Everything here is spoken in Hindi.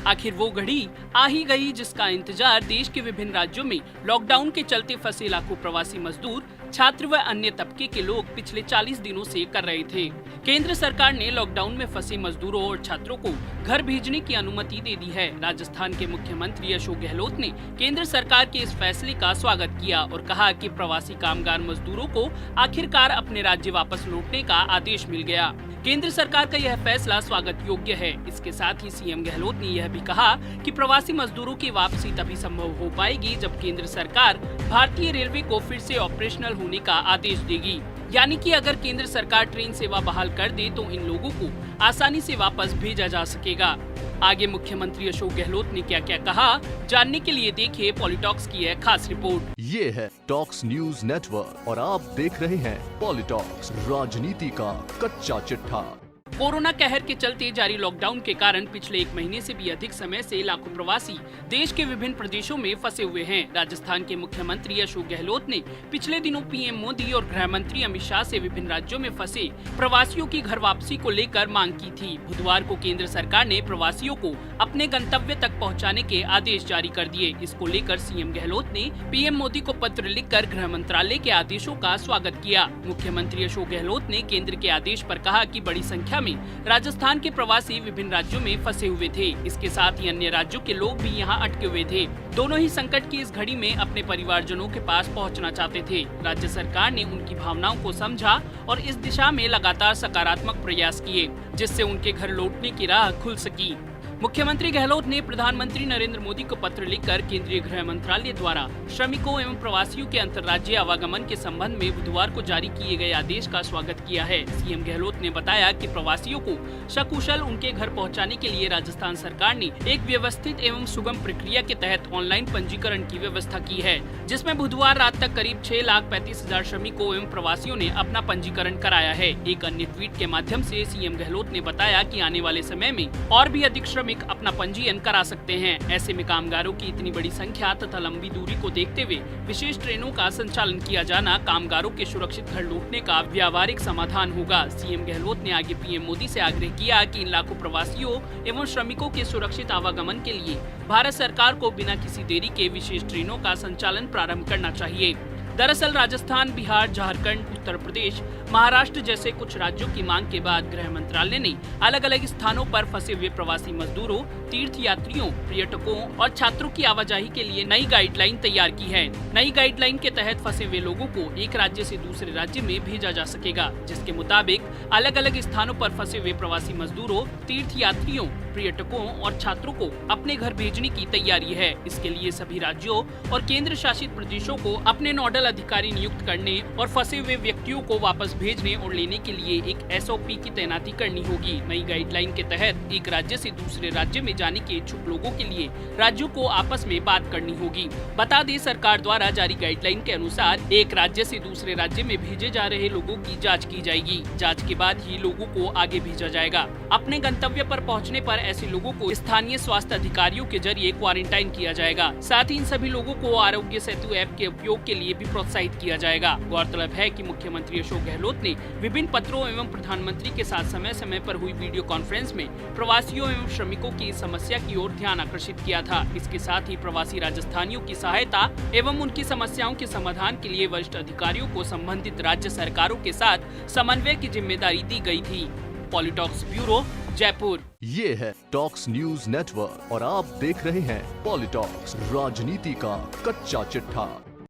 आखिर वो घड़ी आ ही गई जिसका इंतजार देश के विभिन्न राज्यों में लॉकडाउन के चलते फंसे लाखों प्रवासी मजदूर, छात्र व अन्य तबके के लोग पिछले 40 दिनों से कर रहे थे। केंद्र सरकार ने लॉकडाउन में फंसे मजदूरों और छात्रों को घर भेजने की अनुमति दे दी है। राजस्थान के मुख्यमंत्री अशोक गहलोत ने केंद्र सरकार के इस फैसले का स्वागत किया और कहा कि प्रवासी कामगार मजदूरों को आखिरकार अपने राज्य वापस लौटने का आदेश मिल गया। केंद्र सरकार का यह फैसला स्वागत योग्य है। इसके साथ ही सीएम गहलोत ने यह भी कहा कि प्रवासी मजदूरों की वापसी तभी संभव हो पाएगी जब केंद्र सरकार भारतीय रेलवे को फिर से ऑपरेशनल होने का आदेश देगी। यानी कि अगर केंद्र सरकार ट्रेन सेवा बहाल कर दे तो इन लोगों को आसानी से वापस भेजा जा सकेगा। आगे मुख्यमंत्री अशोक गहलोत ने क्या क्या कहा, जानने के लिए देखिए पॉलिटॉक्स की है खास रिपोर्ट। ये है टॉक्स न्यूज नेटवर्क और आप देख रहे हैं पॉलिटॉक्स, राजनीति का कच्चा चिट्ठा। कोरोना कहर के चलते जारी लॉकडाउन के कारण पिछले 1 महीने से भी अधिक समय से लाखों प्रवासी देश के विभिन्न प्रदेशों में फंसे हुए हैं। राजस्थान के मुख्यमंत्री अशोक गहलोत ने पिछले दिनों पीएम मोदी और गृह मंत्री अमित शाह से विभिन्न राज्यों में फंसे प्रवासियों की घर वापसी को लेकर मांग की थी। बुधवार को केंद्र सरकार ने प्रवासियों को अपने गंतव्य तक पहुँचाने के आदेश जारी कर दिए। इसको लेकर सीएम गहलोत ने पीएम मोदी को पत्र लिखकर गृह मंत्रालय के आदेशों का स्वागत किया। मुख्यमंत्री अशोक गहलोत ने केंद्र के आदेश पर कहा कि बड़ी संख्या में राजस्थान के प्रवासी विभिन्न राज्यों में फंसे हुए थे। इसके साथ ही अन्य राज्यों के लोग भी यहां अटके हुए थे। दोनों ही संकट की इस घड़ी में अपने परिवारजनों के पास पहुंचना चाहते थे। राज्य सरकार ने उनकी भावनाओं को समझा और इस दिशा में लगातार सकारात्मक प्रयास किए, जिससे उनके घर लौटने की राह खुल सकी। मुख्यमंत्री गहलोत ने प्रधानमंत्री नरेंद्र मोदी को पत्र लिखकर केंद्रीय गृह मंत्रालय द्वारा श्रमिकों एवं प्रवासियों के अंतर्राज्यीय आवागमन के संबंध में बुधवार को जारी किए गए आदेश का स्वागत किया है। सीएम गहलोत ने बताया कि प्रवासियों को सकुशल उनके घर पहुंचाने के लिए राजस्थान सरकार ने एक व्यवस्थित एवं सुगम प्रक्रिया के तहत ऑनलाइन पंजीकरण की व्यवस्था की है, जिसमें बुधवार रात तक करीब 6,35,000 श्रमिकों एवं प्रवासियों ने अपना पंजीकरण कराया है। एक अन्य ट्वीट के माध्यम से सीएम गहलोत ने बताया कि आने वाले समय में और भी अधिक श्रमिक अपना पंजीयन करा सकते हैं। ऐसे में कामगारों की इतनी बड़ी संख्या तथा लंबी दूरी को देखते हुए विशेष ट्रेनों का संचालन किया जाना कामगारों के सुरक्षित घर लौटने का व्यावहारिक समाधान होगा। सीएम गहलोत ने आगे पीएम मोदी से आग्रह किया कि इन लाखों प्रवासियों एवं श्रमिकों के सुरक्षित आवागमन के लिए भारत सरकार को बिना किसी देरी के विशेष ट्रेनों का संचालन प्रारंभ करना चाहिए। दरअसल राजस्थान, बिहार, झारखंड, उत्तर प्रदेश, महाराष्ट्र जैसे कुछ राज्यों की मांग के बाद गृह मंत्रालय ने अलग अलग स्थानों पर फंसे हुए प्रवासी मजदूरों, तीर्थ यात्रियों, पर्यटकों और छात्रों की आवाजाही के लिए नई गाइडलाइन तैयार की है। नई गाइडलाइन के तहत फंसे हुए लोगों को एक राज्य से दूसरे राज्य में भेजा जा सकेगा, जिसके मुताबिक अलग अलग स्थानों पर फंसे हुए प्रवासी मजदूरों, तीर्थ यात्रियों, पर्यटकों और छात्रों को अपने घर भेजने की तैयारी है। इसके लिए सभी राज्यों और केंद्र शासित प्रदेशों को अपने नोडल अधिकारी नियुक्त करने और फंसे हुए व्यक्तियों को वापस भेजने और लेने के लिए एक एसओपी की तैनाती करनी होगी। नई गाइडलाइन के तहत एक राज्य से दूसरे राज्य में जाने के इच्छुक लोगों के लिए राज्यों को आपस में बात करनी होगी। बता दें, सरकार द्वारा जारी गाइडलाइन के अनुसार एक राज्य से दूसरे राज्य में भेजे जा रहे लोगों की जाँच की जाएगी। जाँच के बाद ही लोगों को आगे भेजा जाएगा। अपने गंतव्य पर पहुँचने पर ऐसे लोगों को स्थानीय स्वास्थ्य अधिकारियों के जरिए क्वारंटाइन किया जाएगा। साथ ही इन सभी लोगों को आरोग्य सेतु ऐप के उपयोग के लिए भी प्रोत्साहित किया जाएगा। गौरतलब है कि मुख्यमंत्री अशोक गहलोत ने विभिन्न पत्रों एवं प्रधानमंत्री के साथ समय समय पर हुई वीडियो कॉन्फ्रेंस में प्रवासियों एवं श्रमिकों की समस्या की ओर ध्यान आकर्षित किया था। इसके साथ ही प्रवासी राजस्थानियों की सहायता एवं उनकी समस्याओं के समाधान के लिए वरिष्ठ अधिकारियों को संबंधित राज्य सरकारों के साथ समन्वय की जिम्मेदारी दी गई थी। पॉलिटॉक्स ब्यूरो, जयपुर। ये है टॉक्स न्यूज नेटवर्क और आप देख रहे हैं पॉलिटॉक्स, राजनीति का कच्चा चिट्ठा।